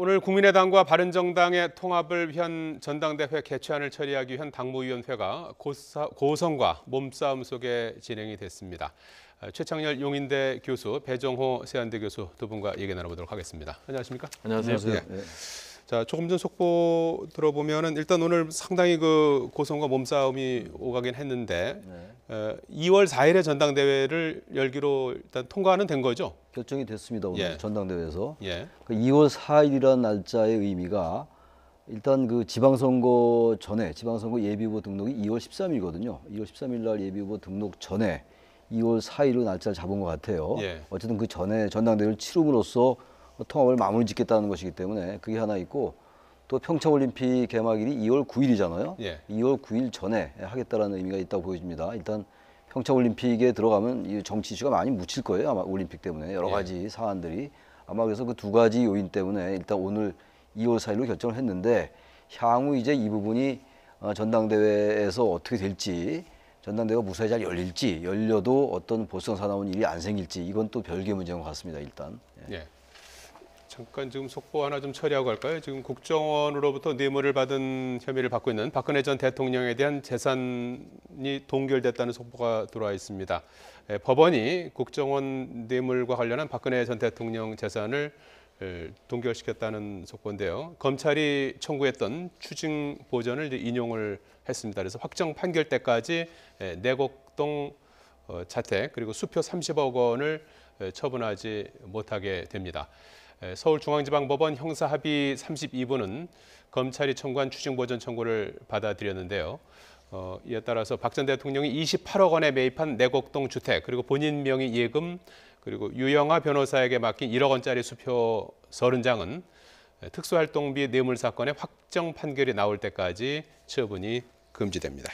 오늘 국민의당과 바른정당의 통합을 위한 전당대회 개최안을 처리하기 위한 당무위원회가 고성과 몸싸움 속에 진행이 됐습니다. 최창렬 용인대 교수, 배정호 세안대 교수 두 분과 얘기 나눠보도록 하겠습니다. 안녕하십니까? 안녕하세요. 네. 자, 조금 전 속보 들어보면은 일단 오늘 상당히 그 고성과 몸싸움이 오가긴 했는데 2월 4일에 전당대회를 열기로 일단 통과는 된 거죠? 결정이 됐습니다. 오늘 전당대회에서. 예. 그 2월 4일이라는 날짜의 의미가 일단 그 지방선거 전에 지방선거 예비후보 등록이 2월 13일이거든요. 2월 13일 날 예비후보 등록 전에 2월 4일로 날짜를 잡은 것 같아요. 예. 어쨌든 그 전에 전당대회를 치름으로써 통합을 마무리 짓겠다는 것이기 때문에 그게 하나 있고, 또 평창올림픽 개막일이 2월 9일이잖아요. 예. 2월 9일 전에 하겠다는 의미가 있다고 보여집니다. 일단 평창올림픽에 들어가면 이 정치 이슈가 많이 묻힐 거예요. 아마 올림픽 때문에 여러 가지 사안들이. 아마 그래서 그 두 가지 요인 때문에 일단 오늘 2월 4일로 결정을 했는데, 향후 이제 이 부분이 전당대회에서 어떻게 될지, 전당대회가 무사히 잘 열릴지, 열려도 어떤 보수성사나운 일이 안 생길지, 이건 또 별개의 문제인 것 같습니다. 일단. 예. 잠깐 지금 속보 하나 좀 처리하고 갈까요? 지금 국정원으로부터 뇌물을 받은 혐의를 받고 있는 박근혜 전 대통령에 대한 재산이 동결됐다는 속보가 들어와 있습니다. 법원이 국정원 뇌물과 관련한 박근혜 전 대통령 재산을 동결시켰다는 속보인데요. 검찰이 청구했던 추징 보전을 인용을 했습니다. 그래서 확정 판결 때까지 내곡동 자택 그리고 수표 30억 원을 처분하지 못하게 됩니다. 서울중앙지방법원 형사합의 32부는 검찰이 청구한 추징보전 청구를 받아들였는데요. 이에 따라서 박 전 대통령이 28억 원에 매입한 내곡동 주택, 그리고 본인 명의 예금, 그리고 유영하 변호사에게 맡긴 1억 원짜리 수표 30장은 특수활동비 뇌물 사건의 확정 판결이 나올 때까지 처분이 금지됩니다.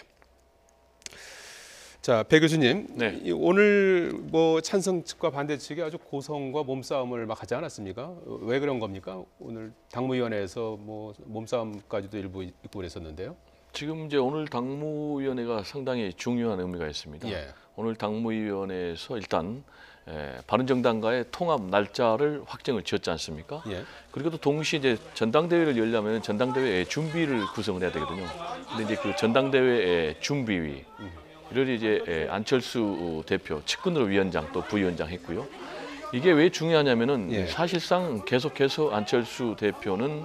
자, 배 교수님, 네. 오늘 뭐 찬성 측과 반대 측이 아주 고성과 몸싸움을 막 하지 않았습니까? 왜 그런 겁니까? 오늘 당무위원회에서 뭐 몸싸움까지도 일부 있고 그랬었는데요. 지금 이제 오늘 당무위원회가 상당히 중요한 의미가 있습니다. 예. 오늘 당무위원회에서 일단 바른정당과의 통합 날짜를 확정을 지었지 않습니까? 예. 그리고 또 동시에 이제 전당대회를 열려면 전당대회 준비를 구성을 해야 되거든요. 근데 이제 그 전당대회 준비위 이를 이제 안철수 대표, 측근으로 위원장 또 부위원장 했고요. 이게 왜 중요하냐면은 사실상 계속해서 안철수 대표는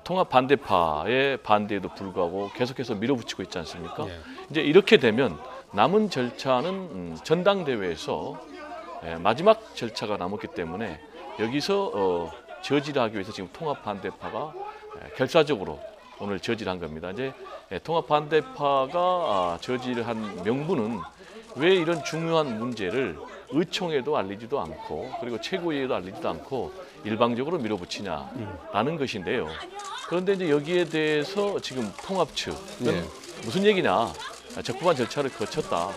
통합 반대파의 반대에도 불구하고 계속해서 밀어붙이고 있지 않습니까? 이제 이렇게 되면 남은 절차는 전당대회에서 마지막 절차가 남았기 때문에 여기서 저지를 하기 위해서 지금 통합 반대파가 결사적으로 오늘 저지를 한 겁니다. 이제 통합 반대파가 저지를 한 명분은 왜 이런 중요한 문제를 의총에도 알리지도 않고 그리고 최고위에도 알리지도 않고 일방적으로 밀어붙이냐라는 것인데요. 그런데 이제 여기에 대해서 지금 통합 측은 무슨 얘기냐? 적법한 절차를 거쳤다.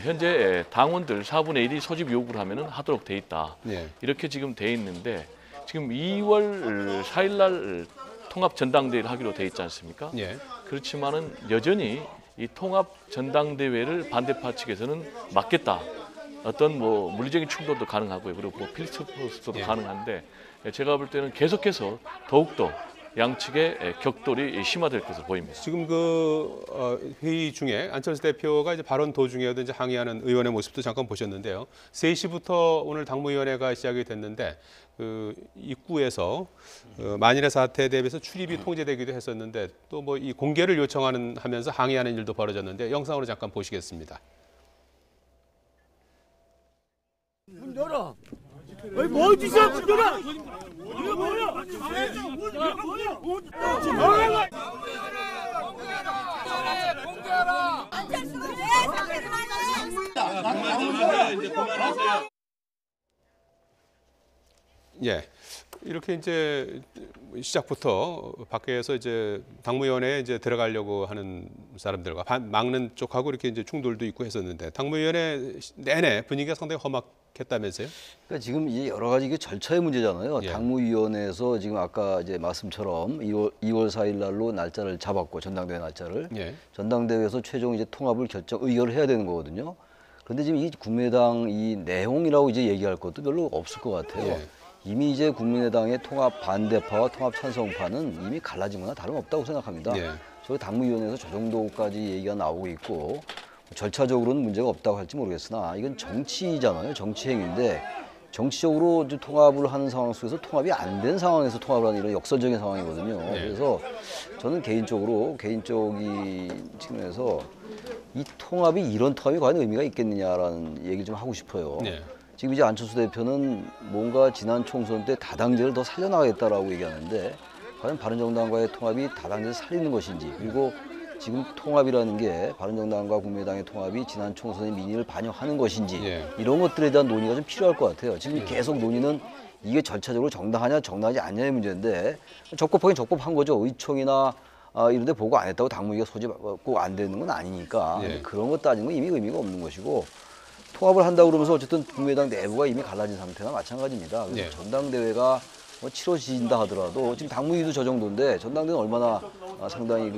현재 당원들 4분의 1이 소집 요구를 하면은 하도록 돼 있다. 이렇게 지금 돼 있는데 지금 2월 4일 날 통합 전당대회를 하기로 돼 있지 않습니까? 그렇지만은 여전히 이 통합 전당대회를 반대파 측에서는 막겠다. 어떤 뭐 물리적인 충돌도 가능하고요. 그리고 뭐 필수도 가능한데 제가 볼 때는 계속해서 더욱더 양측의 격돌이 심화될 것으로 보입니다. 지금 그 회의 중에 안철수 대표가 이제 발언 도중에도 이제 항의하는 의원의 모습도 잠깐 보셨는데요. 3시부터 오늘 당무위원회가 시작이 됐는데 그 입구에서 만일의 사태에 대비해서 출입이 통제되기도 했었는데 또 뭐 이 공개를 요청하는 하면서 항의하는 일도 벌어졌는데 영상으로 잠깐 보시겠습니다. 문 열어. 왜 뭐 짓이야? 문 열어. 이거 뭐야? 공개하라. 안철수가 왜 상대를 하냐? 예. 이렇게 이제 시작부터 밖에서 이제 당무위원회에 이제 들어가려고 하는 사람들과 막는 쪽하고 이렇게 이제 충돌도 있고 했었는데 당무위원회 내내 분위기가 상당히 험악했다면서요? 그러니까 지금 이 여러 가지 이게 절차의 문제잖아요. 당무위원회에서 지금 아까 이제 말씀처럼 2월 4일 날로 날짜를 잡았고 전당대회 날짜를 전당대회에서 최종 이제 통합을 의결을 해야 되는 거거든요. 그런데 지금 이 국민의당 이 내용이라고 이제 얘기할 것도 별로 없을 것 같아요. 이미 이제 국민의당의 통합 반대파와 통합 찬성파는 이미 갈라진 거나 다름없다고 생각합니다. 예. 저희 당무위원회에서 저 정도까지 얘기가 나오고 있고 절차적으로는 문제가 없다고 할지 모르겠으나 이건 정치잖아요. 정치 행위인데 정치적으로 이제 통합을 하는 상황 속에서 통합이 안 된 상황에서 통합을 하는 이런 역설적인 상황이거든요. 그래서 저는 개인적인 측면에서 이 통합이 이런 통합이 과연 의미가 있겠느냐라는 얘기를 좀 하고 싶어요. 네. 지금 이제 안철수 대표는 뭔가 지난 총선 때 다당제를 더 살려나가겠다라고 얘기하는데 과연 바른정당과의 통합이 다당제를 살리는 것인지 그리고 지금 통합이라는 게 바른정당과 국민의당의 통합이 지난 총선의 민의를 반영하는 것인지 예. 이런 것들에 대한 논의가 좀 필요할 것 같아요. 지금 계속 논의는 이게 절차적으로 정당하냐 정당하지 않냐의 문제인데 적법하긴 적법한 거죠. 의총이나 이런 데 보고 안 했다고 당무위가 소집하고 안 되는 건 아니니까 예. 그런 것 따지는 건 이미 의미가 없는 것이고 통합을 한다고 그러면서 어쨌든 국민의당 내부가 이미 갈라진 상태나 마찬가지입니다. 그래서 예. 전당대회가 뭐 치러진다 하더라도 지금 당무위도 저 정도인데 전당대회는 얼마나 상당히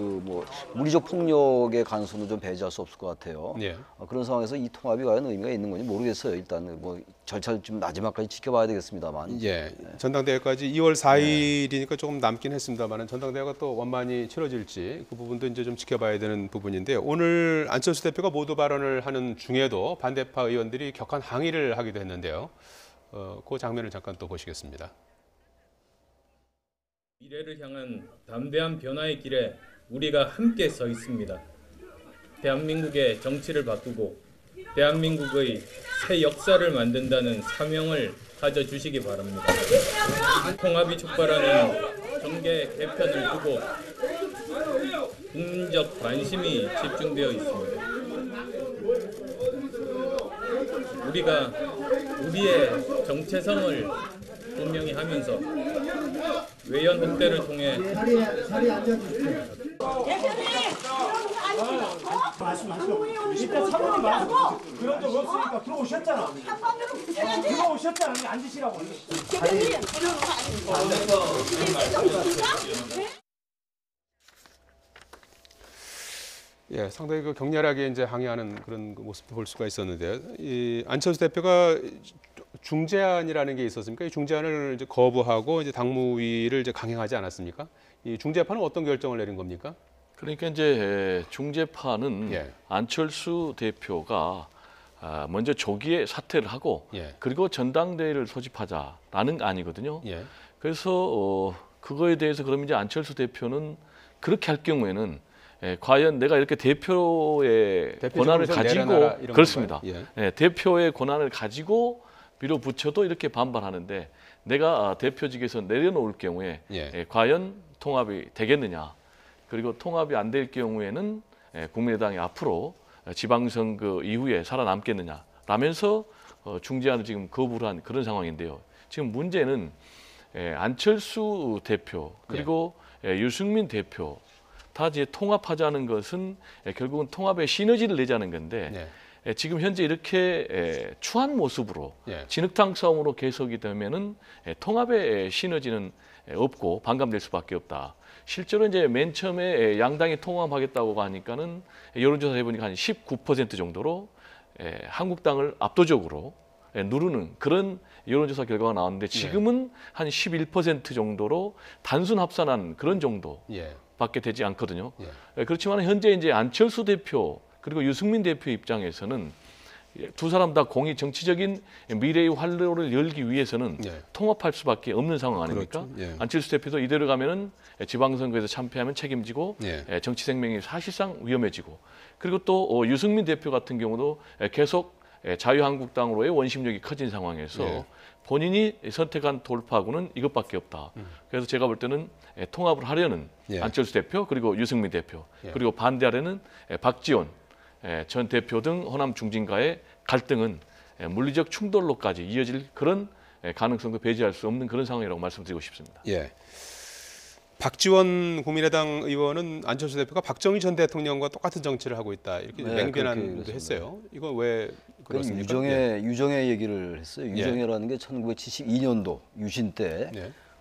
물리적 폭력의 가능성도 좀 배제할 수 없을 것 같아요. 예. 그런 상황에서 이 통합이 과연 의미가 있는 건지 모르겠어요. 일단 뭐 절차를 좀 마지막까지 지켜봐야 되겠습니다만. 예. 전당대회까지 2월 4일이니까 조금 남긴 했습니다만 전당대회가 또 원만히 치러질지 그 부분도 이제 좀 지켜봐야 되는 부분인데요. 오늘 안철수 대표가 모두 발언을 하는 중에도 반대파 의원들이 격한 항의를 하기도 했는데요. 그 장면을 잠깐 또 보시겠습니다. 미래를 향한 담대한 변화의 길에 우리가 함께 서 있습니다. 대한민국의 정치를 바꾸고 대한민국의 새 역사를 만든다는 사명을 가져주시기 바랍니다. 통합이 촉발하는 정계 개편을 두고 국민적 관심이 집중되어 있습니다. 우리가 우리의 정체성을 분명히 하면서 외연 확대를 통해 말씀하시고 일단 사모님 말씀 그런 적 없으니까 들어오셨잖아. 들어오셨잖아. 앉으시라고. 예, 상당히 그 격렬하게 이제 항의하는 그런 모습도 볼 수가 있었는데요. 이 안철수 대표가 중재안이라는 게 있었습니까? 이 중재안을 이제 거부하고 이제 당무위를 이제 강행하지 않았습니까? 이 중재파는 어떤 결정을 내린 겁니까? 그러니까 이제 중재파는 예. 안철수 대표가 먼저 조기에 사퇴를 하고 예. 그리고 전당대회를 소집하자라는 거 아니거든요. 예. 그래서 그거에 대해서 그러면 이제 안철수 대표는 그렇게 할 경우에는 과연 내가 이렇게 대표의 권한을 가지고 그렇습니다. 예. 대표의 권한을 가지고 밀어붙여도 이렇게 반발하는데 내가 대표직에서 내려놓을 경우에 예. 과연 통합이 되겠느냐. 그리고 통합이 안 될 경우에는 국민의당이 앞으로 지방선거 이후에 살아남겠느냐 라면서 중재안을 지금 거부를 한 그런 상황인데요. 지금 문제는 안철수 대표 그리고 유승민 대표 다 이제 통합하자는 것은 결국은 통합의 시너지를 내자는 건데 지금 현재 이렇게 추한 모습으로 진흙탕 싸움으로 계속이 되면은 통합의 시너지는 없고 반감될 수밖에 없다. 실제로 이제 맨 처음에 양당이 통합하겠다고 하니까는 여론조사 해보니까 한 19% 정도로 한국당을 압도적으로 누르는 그런 여론조사 결과가 나왔는데 지금은 한 11% 정도로 단순 합산한 그런 정도밖에 되지 않거든요. 그렇지만 현재 이제 안철수 대표 그리고 유승민 대표 입장에서는 두 사람 다 공이 정치적인 미래의 활로를 열기 위해서는 통합할 수밖에 없는 상황 아닙니까? 그렇죠. 안철수 대표도 이대로 가면은 지방선거에서 참패하면 책임지고 정치 생명이 사실상 위험해지고 그리고 또 유승민 대표 같은 경우도 계속 자유한국당으로의 원심력이 커진 상황에서 본인이 선택한 돌파구는 이것밖에 없다. 그래서 제가 볼 때는 통합을 하려는 안철수 대표 그리고 유승민 대표 그리고 반대하려는 박지원 전 대표 등 호남 중진과의 갈등은 물리적 충돌로까지 이어질 그런 가능성도 배제할 수 없는 그런 상황이라고 말씀드리고 싶습니다. 예. 박지원 국민의당 의원은 안철수 대표가 박정희 전 대통령과 똑같은 정치를 하고 있다 이렇게 맹변도 했어요. 이건 왜 그렇습니까? 유정의 얘기를 했어요. 유정회라는 게 1972년도 유신 때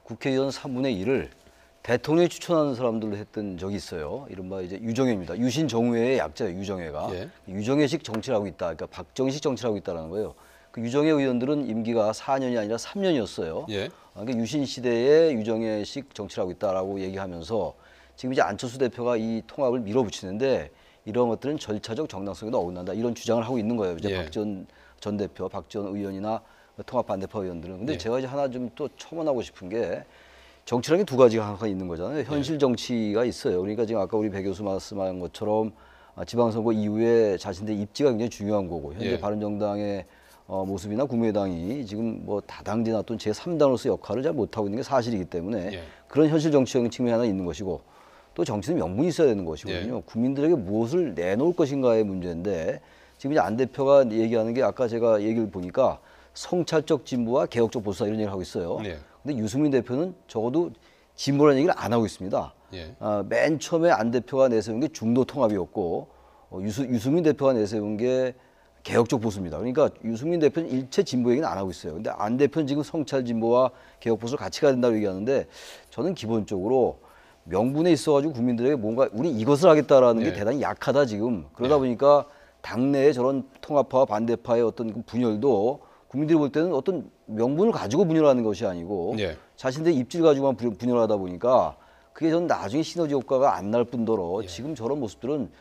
국회의원 3분의 1을 대통령이 추천하는 사람들로 했던 적이 있어요. 이른바 이제 유정회입니다. 유신 정회의 약자예요. 유정회가 유정회식 정치를 하고 있다. 그러니까 박정희식 정치를 하고 있다는 거예요. 그 유정의 의원들은 임기가 4년이 아니라 3년이었어요. 예. 그러니까 유신 시대에 유정의식 정치를 하고 있다라고 얘기하면서 지금 이제 안철수 대표가 이 통합을 밀어붙이는데 이런 것들은 절차적 정당성에도 어긋난다 이런 주장을 하고 있는 거예요. 이제 예. 박지원 전 대표, 박지원 의원이나 통합 반대파 의원들은. 근데 예. 제가 이제 하나 좀 또 첨언하고 싶은 게 정치라는 게 두 가지가 항상 있는 거잖아요. 현실 정치가 있어요. 그러니까 지금 아까 우리 배 교수 말씀한 것처럼 지방선거 이후에 자신들의 입지가 굉장히 중요한 거고 현재 예. 바른정당의 모습이나 국민의당이 지금 뭐 다당제 놔둔 제3당으로서 역할을 잘 못하고 있는 게 사실이기 때문에 예. 그런 현실 정치적인 측면이 하나 있는 것이고 또 정치는 명분이 있어야 되는 것이거든요. 예. 국민들에게 무엇을 내놓을 것인가의 문제인데 지금 이제 안 대표가 얘기하는 게 아까 제가 얘기를 보니까 성찰적 진보와 개혁적 보수다 이런 얘기를 하고 있어요. 예. 근데 유승민 대표는 적어도 진보라는 얘기를 안 하고 있습니다. 예. 맨 처음에 안 대표가 내세운 게 중도 통합이었고 유승민 대표가 내세운 게 개혁적 보수입니다. 그러니까 유승민 대표는 일체 진보 얘기는 안 하고 있어요. 근데 안 대표는 지금 성찰 진보와 개혁 보수를 같이 가야 된다고 얘기하는데 저는 기본적으로 명분에 있어가지고 국민들에게 뭔가 우리 이것을 하겠다라는 게 예. 대단히 약하다 지금. 그러다 보니까 당내에 저런 통합파와 반대파의 어떤 그 분열도 국민들이 볼 때는 어떤 명분을 가지고 분열하는 것이 아니고 예. 자신들의 입지를 가지고만 분열하다 보니까 그게 저는 나중에 시너지 효과가 안 날 뿐더러 예. 지금 저런 모습들은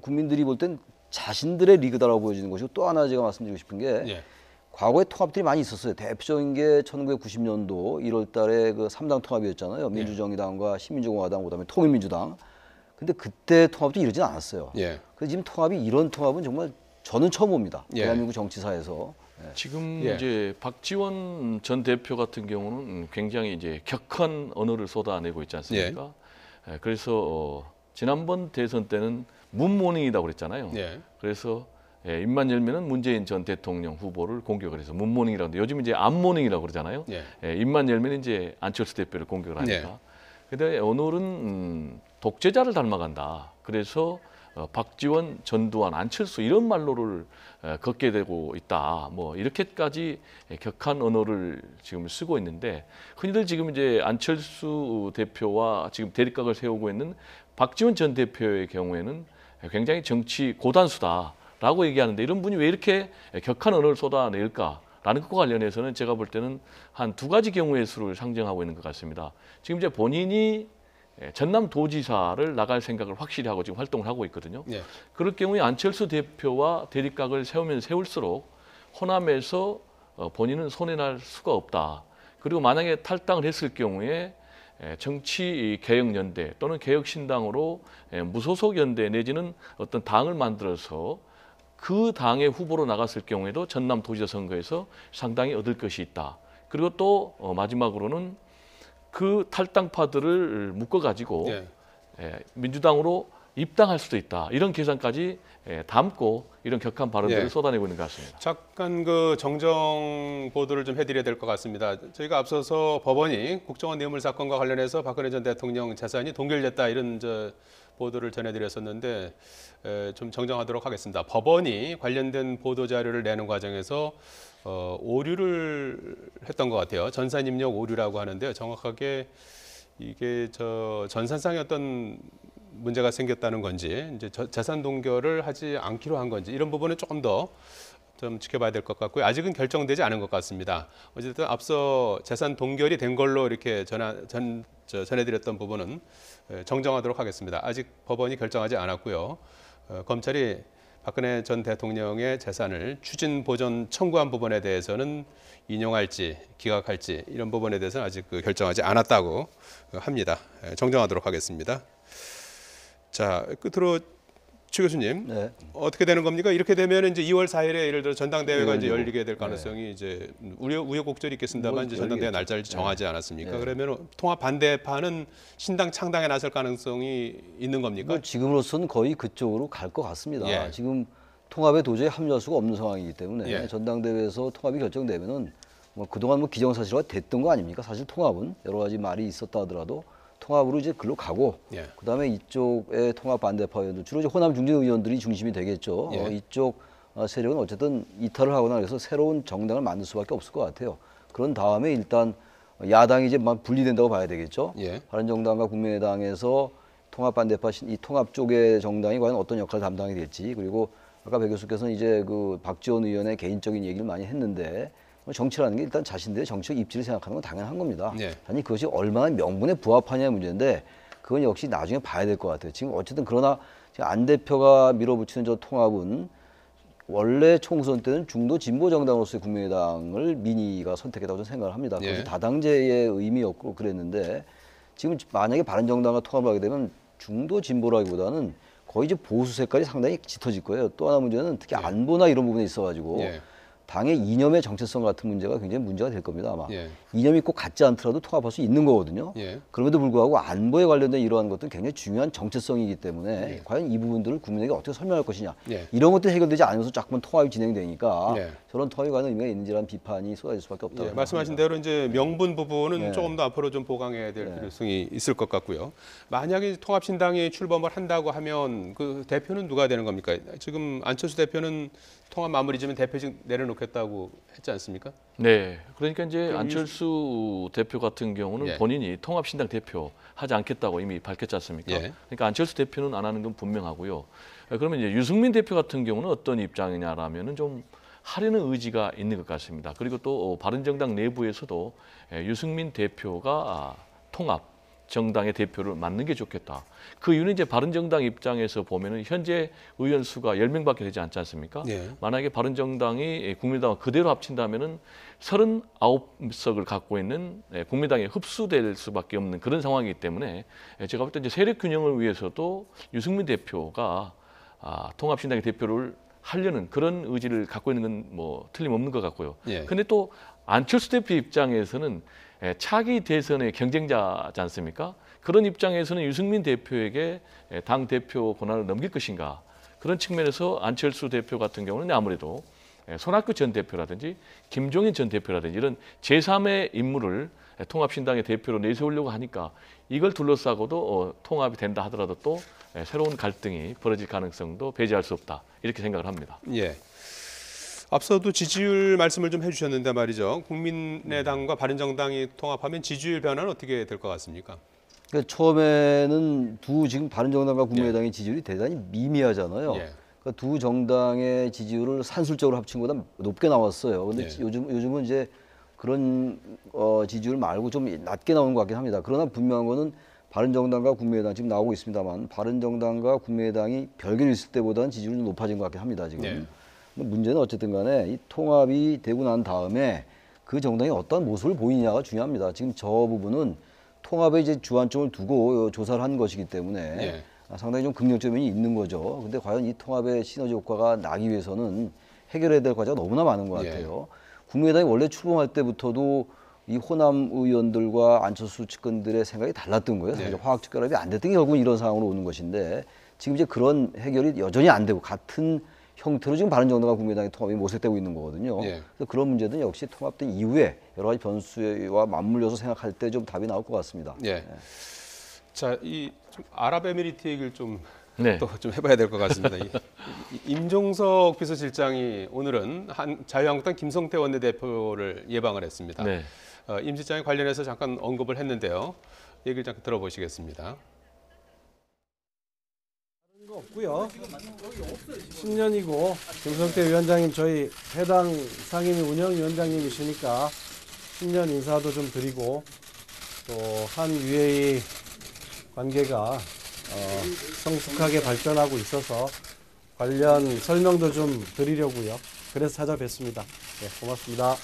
국민들이 볼 땐 자신들의 리그다라고 보여지는 것이고 또 하나 제가 말씀드리고 싶은 게 예. 과거에 통합들이 많이 있었어요. 대표적인 게 1990년도 1월 달에 그 3당 통합이었잖아요. 민주정의당과 신민주공화당 그다음에 통일민주당. 근데 그때 통합도 이러진 않았어요. 예. 그래서 지금 통합이 이런 통합은 정말 저는 처음 봅니다. 예. 대한민국 정치사에서. 지금 예. 이제 박지원 전 대표 같은 경우는 굉장히 이제 격한 언어를 쏟아내고 있지 않습니까? 예, 그래서 지난번 대선 때는 문모닝이라고 그랬잖아요. 예. 그래서 입만 열면은 문재인 전 대통령 후보를 공격을 해서 문모닝이라고 하는데 요즘 이제 암모닝이라고 그러잖아요. 예. 입만 열면 이제 안철수 대표를 공격을 하니까. 네. 근데 오늘은 독재자를 닮아간다. 그래서 박지원, 전두환, 안철수 이런 말로를 걷게 되고 있다. 뭐 이렇게까지 격한 언어를 지금 쓰고 있는데 흔히들 지금 이제 안철수 대표와 지금 대립각을 세우고 있는 박지원 전 대표의 경우에는 굉장히 정치 고단수다라고 얘기하는데 이런 분이 왜 이렇게 격한 언어를 쏟아낼까라는 것과 관련해서는 제가 볼 때는 한 두 가지 경우의 수를 상정하고 있는 것 같습니다. 지금 이제 본인이 전남도지사를 나갈 생각을 확실히 하고 지금 활동을 하고 있거든요. 예. 그럴 경우에 안철수 대표와 대립각을 세우면 세울수록 호남에서 본인은 손해날 수가 없다. 그리고 만약에 탈당을 했을 경우에 정치개혁연대 또는 개혁신당으로 무소속연대 내지는 어떤 당을 만들어서 그 당의 후보로 나갔을 경우에도 전남도지사 선거에서 상당히 얻을 것이 있다. 그리고 또 마지막으로는 그 탈당파들을 묶어가지고 예. 민주당으로 입당할 수도 있다. 이런 계산까지 담고 이런 격한 발언들을 예. 쏟아내고 있는 것 같습니다. 잠깐 그 정정 보도를 좀 해드려야 될 것 같습니다. 저희가 앞서서 법원이 국정원 뇌물 사건과 관련해서 박근혜 전 대통령 재산이 동결됐다 이런 보도를 전해드렸었는데 좀 정정하도록 하겠습니다. 법원이 관련된 보도 자료를 내는 과정에서 오류를 했던 것 같아요. 전산 입력 오류라고 하는데요. 정확하게 이게 전산상의 어떤 문제가 생겼다는 건지 이제 재산 동결을 하지 않기로 한 건지 이런 부분은 조금 더 좀 지켜봐야 될 것 같고요. 아직은 결정되지 않은 것 같습니다. 어쨌든 앞서 재산 동결이 된 걸로 이렇게 전해드렸던 부분은 정정하도록 하겠습니다. 아직 법원이 결정하지 않았고요. 검찰이 박근혜 전 대통령의 재산을 추진 보존 청구한 부분에 대해서는 인용할지 기각할지 이런 부분에 대해서는 아직 결정하지 않았다고 합니다. 정정하도록 하겠습니다. 자, 끝으로 최 교수님 네. 어떻게 되는 겁니까? 이렇게 되면 이제 2월 4일에 예를 들어 전당대회가 네, 이제 네. 열리게 될 가능성이 이제 우여곡절이 있겠습니다만 뭐 이제 전당대회 열리겠죠. 날짜를 정하지 않았습니까? 네. 그러면 통합 반대파는 신당 창당에 나설 가능성이 있는 겁니까? 뭐 지금으로서는 거의 그쪽으로 갈 것 같습니다. 예. 지금 통합에 도저히 합류할 수가 없는 상황이기 때문에 예. 전당대회에서 통합이 결정되면은 뭐 그동안 뭐 기정사실화 됐던 거 아닙니까? 사실 통합은 여러 가지 말이 있었다 하더라도 통합으로 이제 글로 가고 예. 그다음에 이쪽의 통합 반대파 의원들 주로 이제 호남 중진 의원들이 중심이 되겠죠. 예. 이쪽 세력은 어쨌든 이탈을 하거나 그래서 새로운 정당을 만들 수밖에 없을 것 같아요. 그런 다음에 일단 야당이 이제 막 분리된다고 봐야 되겠죠. 예. 바른정당과 국민의당에서 통합 반대파 이 통합 쪽의 정당이 과연 어떤 역할을 담당이 될지 그리고 아까 배 교수께서는 이제 그 박지원 의원의 개인적인 얘기를 많이 했는데 정치라는 게 일단 자신들의 정치적 입지를 생각하는 건 당연한 겁니다. 네. 단지 그것이 얼마나 명분에 부합하냐의 문제인데 그건 역시 나중에 봐야 될 것 같아요. 지금 어쨌든 그러나 지금 안 대표가 밀어붙이는 저 통합은 원래 총선 때는 중도 진보 정당으로서의 국민의당을 민의가 선택했다고 저는 생각을 합니다. 그것이 예. 다당제의 의미였고 그랬는데 지금 만약에 바른정당과 통합을 하게 되면 중도 진보라기보다는 거의 이제 보수 색깔이 상당히 짙어질 거예요. 또 하나 문제는 특히 안보나 이런 부분에 있어가지고 예. 당의 이념의 정체성 같은 문제가 굉장히 문제가 될 겁니다. 아마 예. 이념이 꼭 같지 않더라도 통합할 수 있는 거거든요. 예. 그럼에도 불구하고 안보에 관련된 이러한 것들은 굉장히 중요한 정체성이기 때문에 예. 과연 이 부분들을 국민에게 어떻게 설명할 것이냐. 예. 이런 것들이 해결되지 않으면서 자꾸만 통합이 진행되니까 예. 저런 통합이 과연 의미가 있는지라는 비판이 쏟아질 수밖에 없다고 예, 생각합니다. 말씀하신 대로 이제 명분 부분은 네. 조금 더 앞으로 좀 보강해야 될 네. 필요성이 있을 것 같고요. 만약에 통합신당이 출범을 한다고 하면 그 대표는 누가 되는 겁니까? 지금 안철수 대표는 통합 마무리 지면 대표직 내려놓겠다고 했지 않습니까? 네, 그러니까 이제 그럼 안철수 대표 같은 경우는 예. 본인이 통합신당 대표 하지 않겠다고 이미 밝혔지 않습니까? 예. 그러니까 안철수 대표는 안 하는 건 분명하고요. 그러면 이제 유승민 대표 같은 경우는 어떤 입장이냐라면은 좀 하려는 의지가 있는 것 같습니다. 그리고 또 바른정당 내부에서도 유승민 대표가 통합 정당의 대표를 맡는 게 좋겠다. 그 이유는 이제 바른정당 입장에서 보면은 현재 의원 수가 10명밖에 되지 않지 않습니까? 예. 만약에 바른정당이 국민당과 그대로 합친다면은 39석을 갖고 있는 국민당에 흡수될 수밖에 없는 그런 상황이기 때문에 제가 볼 때 이제 세력 균형을 위해서도 유승민 대표가 통합신당의 대표를 하려는 그런 의지를 갖고 있는 건 뭐 틀림없는 것 같고요. 예. 근데 또 안철수 대표 입장에서는 차기 대선의 경쟁자지 않습니까? 그런 입장에서는 유승민 대표에게 당 대표 권한을 넘길 것인가? 그런 측면에서 안철수 대표 같은 경우는 아무래도 손학규 전 대표라든지 김종인 전 대표라든지 이런 제3의 인물을 통합신당의 대표로 내세우려고 하니까 이걸 둘러싸고도 통합이 된다 하더라도 또 새로운 갈등이 벌어질 가능성도 배제할 수 없다. 이렇게 생각을 합니다. 예. 앞서도 지지율 말씀을 좀 해주셨는데 말이죠. 국민의당과 바른정당이 통합하면 지지율 변화는 어떻게 될 것 같습니까? 그러니까 처음에는 지금 바른정당과 국민의당의 지지율이 대단히 미미하잖아요. 예. 그러니까 두 정당의 지지율을 산술적으로 합친 것보다 높게 나왔어요. 근데 예. 요즘은 이제 그런 지지율 말고 좀 낮게 나오는 것 같긴 합니다. 그러나 분명한 거는 바른정당과 국민의당 지금 나오고 있습니다만 바른정당과 국민의당이 별개로 있을 때보다는 지지율이 좀 높아진 것 같긴 합니다. 지금. 예. 문제는 어쨌든 간에 이 통합이 되고 난 다음에 그 정당이 어떤 모습을 보이냐가 중요합니다. 지금 저 부분은 통합에 이제 주안점을 두고 조사를 한 것이기 때문에 예. 상당히 좀 긍정적인 면이 있는 거죠. 근데 과연 이 통합의 시너지 효과가 나기 위해서는 해결해야 될 과제가 너무나 많은 것 같아요. 국민의당이 원래 출범할 때부터도 이 호남 의원들과 안철수 측근들의 생각이 달랐던 거예요. 사실 화학적 결합이 안 됐던 게 결국은 이런 상황으로 오는 것인데 지금 이제 그런 해결이 여전히 안 되고 같은 형태로 지금 바른정당과 국민의당의 통합이 모색되고 있는 거거든요. 예. 그래서 그런 문제는 역시 통합된 이후에 여러 가지 변수와 맞물려서 생각할 때 좀 답이 나올 것 같습니다. 예. 자, 이 좀 아랍에미리트 얘기를 좀 네. 또 좀 해봐야 될 것 같습니다. 임종석 비서실장이 오늘은 자유한국당 김성태 원내대표를 예방을 했습니다. 네. 임 실장에 관련해서 잠깐 언급을 했는데요. 얘기를 잠깐 들어보시겠습니다. 거 없고요. 신년이고 김성태 위원장님 저희 해당 상임위 운영위원장님이시니까 신년 인사도 좀 드리고 또 한 UA 관계가 성숙하게 발전하고 있어서 관련 설명도 좀 드리려고요. 그래서 찾아뵙습니다. 네, 고맙습니다.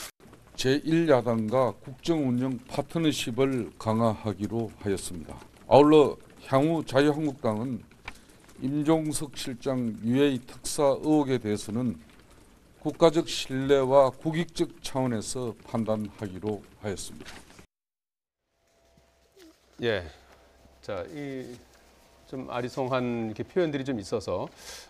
제1야당과 국정운영 파트너십을 강화하기로 하였습니다. 아울러 향후 자유한국당은 임종석 실장 UA 특사 의혹에 대해서는 국가적 신뢰와 국익적 차원에서 판단하기로 하였습니다. 예. 자, 이 좀 아리송한 이렇게 표현들이 좀 있어서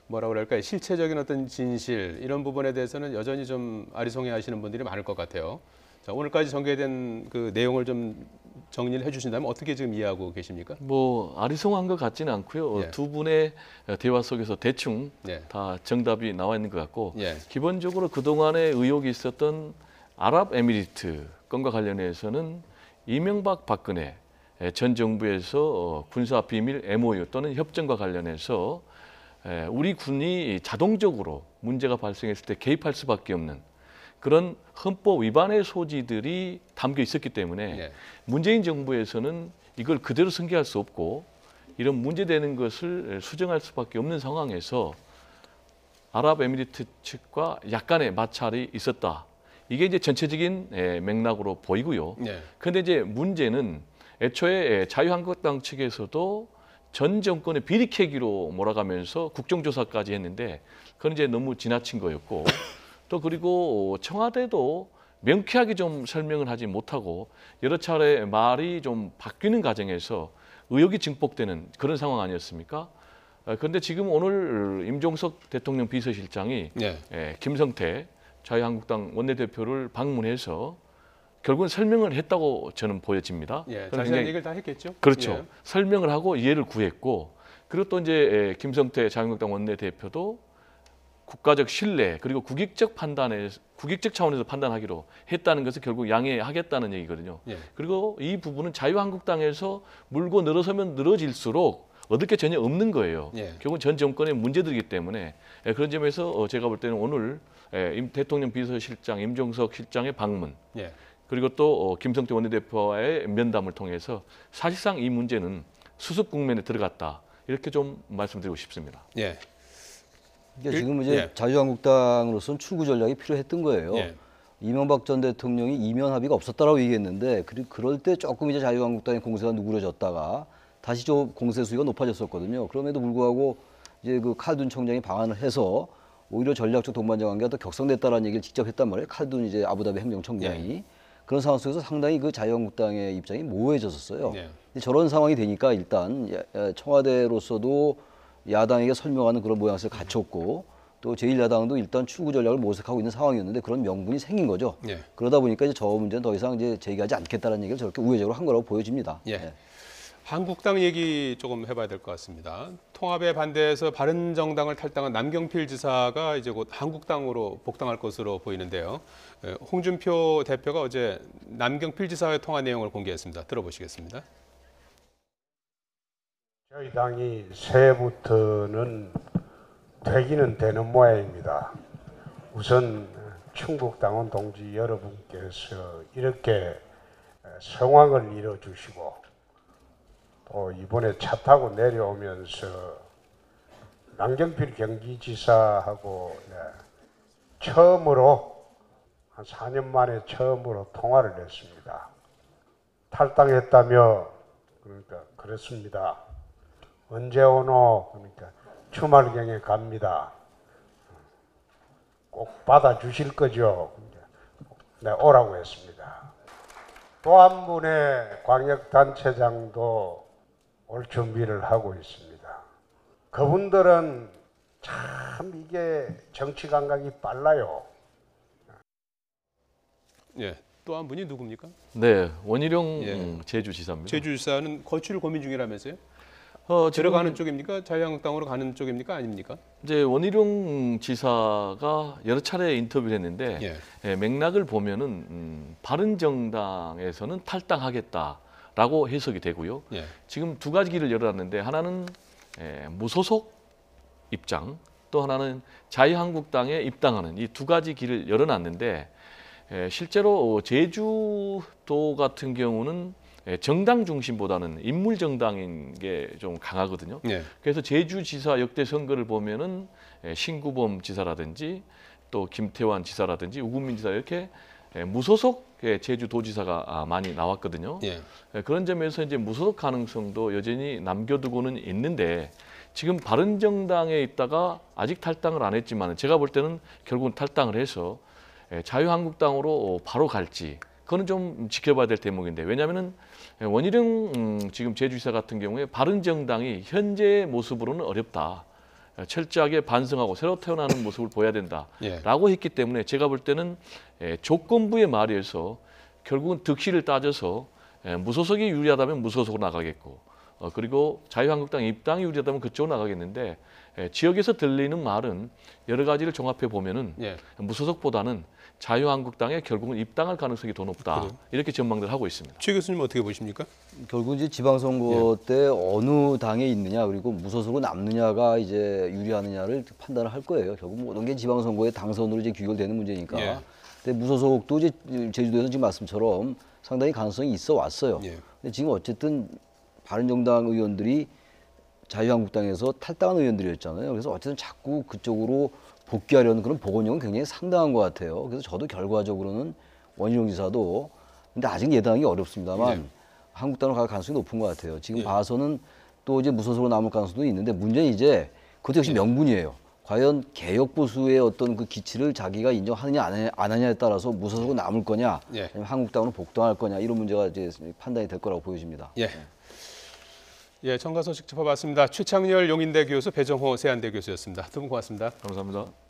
뭐라고 그럴까요? 실체적인 어떤 진실 이런 부분에 대해서는 여전히 좀 아리송해하시는 분들이 많을 것 같아요. 자, 오늘까지 전개된 그 내용을 좀 정리를 해주신다면 어떻게 지금 이해하고 계십니까? 뭐 아리송한 것 같지는 않고요. 예. 두 분의 대화 속에서 대충 예. 다 정답이 나와 있는 것 같고 예. 기본적으로 그동안에 의혹이 있었던 아랍에미리트 건과 관련해서는 이명박 박근혜 전 정부에서 군사 비밀 MOU 또는 협정과 관련해서 우리 군이 자동적으로 문제가 발생했을 때 개입할 수밖에 없는 그런 헌법 위반의 소지들이 담겨 있었기 때문에 네. 문재인 정부에서는 이걸 그대로 승계할 수 없고 이런 문제되는 것을 수정할 수밖에 없는 상황에서 아랍에미리트 측과 약간의 마찰이 있었다. 이게 이제 전체적인 맥락으로 보이고요. 네. 그런데 이제 문제는 애초에 자유한국당 측에서도 전 정권의 비리캐기로 몰아가면서 국정조사까지 했는데 그건 이제 너무 지나친 거였고 또 그리고 청와대도 명쾌하게 좀 설명을 하지 못하고 여러 차례 말이 좀 바뀌는 과정에서 의혹이 증폭되는 그런 상황 아니었습니까? 그런데 지금 오늘 임종석 대통령 비서실장이 네. 김성태 자유한국당 원내대표를 방문해서 결국은 설명을 했다고 저는 보여집니다. 예, 그건 자세한 굉장히 얘기를 다 했겠죠. 그렇죠. 예. 설명을 하고 이해를 구했고 그리고 또 이제 김성태 자유한국당 원내대표도 국가적 신뢰 그리고 국익적 차원에서 판단하기로 했다는 것을 결국 양해하겠다는 얘기거든요. 예. 그리고 이 부분은 자유한국당에서 물고 늘어서면 늘어질수록 얻을 게 전혀 없는 거예요. 예. 결국은 전 정권의 문제들이기 때문에 그런 점에서 제가 볼 때는 오늘 대통령 비서실장 임종석 실장의 방문 예. 그리고 또 김성태 원내대표와의 면담을 통해서 사실상 이 문제는 수습 국면에 들어갔다. 이렇게 좀 말씀드리고 싶습니다. 예. 그러니까 지금 이제 예. 자유한국당으로서는 출구 전략이 필요했던 거예요. 예. 이명박 전 대통령이 이면 합의가 없었다라고 얘기했는데 그럴 때 조금 이제 자유한국당의 공세가 누그러졌다가 다시 좀 공세 수위가 높아졌었거든요. 그럼에도 불구하고 이제 그 칼둔 총장이 방한을 해서 오히려 전략적 동반자 관계가 더 격성됐다라는 얘기를 직접 했단 말이에요. 칼둔 이제 아부다비 행정총장이 그런 상황 속에서 상당히 그 자유한국당의 입장이 모호해졌었어요. 예. 근데 저런 상황이 되니까 일단 청와대로서도 야당에게 설명하는 그런 모양새를 갖췄고 또 제1야당도 일단 출구 전략을 모색하고 있는 상황이었는데 그런 명분이 생긴 거죠. 예. 그러다 보니까 이제 저 문제는 더 이상 이제 제기하지 않겠다는 얘기를 저렇게 우회적으로 한 거라고 보여집니다. 예. 한국당 얘기 조금 해봐야 될 것 같습니다. 통합에 반대해서 바른정당을 탈당한 남경필 지사가 이제 곧 한국당으로 복당할 것으로 보이는데요. 홍준표 대표가 어제 남경필 지사와의 통화 내용을 공개했습니다. 들어보시겠습니다. 저희 당이 새해부터는 되기는 되는 모양입니다. 우선 충북당원 동지 여러분께서 이렇게 성황을 이뤄주시고 또 이번에 차 타고 내려오면서 남경필 경기지사하고 처음으로 한 4년 만에 처음으로 통화를 했습니다. 탈당했다며 그러니까 그렇습니다. 언제 오노? 그러니까 주말경에 갑니다. 꼭 받아주실 거죠? 네, 오라고 했습니다. 또 한 분의 광역단체장도 올 준비를 하고 있습니다. 그분들은 참 이게 정치 감각이 빨라요. 예. 또 한 분이 누굽니까? 네, 원희룡 예. 제주지사입니다. 제주지사는 거취를 고민 중이라면서요? 지금 들어가는 쪽입니까? 자유한국당으로 가는 쪽입니까? 아닙니까? 이제 원희룡 지사가 여러 차례 인터뷰를 했는데 맥락을 보면은 바른정당에서는 탈당하겠다라고 해석이 되고요. 지금 두 가지 길을 열어놨는데 하나는 무소속 입장, 또 하나는 자유한국당에 입당하는 이 두 가지 길을 열어놨는데 실제로 제주도 같은 경우는 정당 중심보다는 인물 정당인 게 좀 강하거든요. 그래서 제주지사 역대 선거를 보면은 신구범 지사라든지 또 김태환 지사라든지 우금민 지사 이렇게 무소속 제주도지사가 많이 나왔거든요. 그런 점에서 이제 무소속 가능성도 여전히 남겨두고는 있는데 지금 바른정당에 있다가 아직 탈당을 안 했지만 제가 볼 때는 결국은 탈당을 해서 자유한국당으로 바로 갈지 그거는 좀 지켜봐야 될 대목인데 왜냐하면은 원희룡 지금 제주지사 같은 경우에 바른정당이 현재의 모습으로는 어렵다. 철저하게 반성하고 새로 태어나는 모습을 보여야 된다라고 했기 때문에 제가 볼 때는 조건부의 말에서 결국은 득실을 따져서 무소속이 유리하다면 무소속으로 나가겠고 그리고 자유한국당 입당이 유리하다면 그쪽으로 나가겠는데 지역에서 들리는 말은 여러 가지를 종합해 보면은 무소속보다는 자유한국당에 결국은 입당할 가능성이 더 높다. 이렇게 전망들 하고 있습니다. 최 교수님 어떻게 보십니까? 결국 이제 지방선거 때 어느 당에 있느냐 그리고 무소속으로 남느냐가 이제 유리하느냐를 판단을 할 거예요. 결국 모든 게 지방선거의 당선으로 이제 귀결되는 문제니까. 예. 근데 무소속도 이제 제주도에서 지금 말씀처럼 상당히 가능성이 있어 왔어요. 예. 근데 지금 어쨌든 바른정당 의원들이 자유한국당에서 탈당한 의원들이었잖아요. 그래서 어쨌든 자꾸 그쪽으로 복귀하려는 그런 복원력은 굉장히 상당한 것 같아요. 그래서 저도 결과적으로는 원희룡 지사도 근데 아직 예단하기 어렵습니다만 네. 한국당으로 갈 가능성이 높은 것 같아요. 지금 예. 봐서는 또 이제 무소속으로 남을 가능성도 있는데 문제는 이제 그것도 역시 명분이에요. 과연 개혁 보수의 어떤 그 기치를 자기가 인정하느냐 안 하느냐에 따라서 무소속으로 남을 거냐, 예. 아니면 한국당으로 복당할 거냐 이런 문제가 이제 판단이 될 거라고 보여집니다. 예. 예, 청가 소식 짚어봤습니다. 최창렬 용인대 교수, 배정호 세안대 교수였습니다. 두 분 고맙습니다. 감사합니다.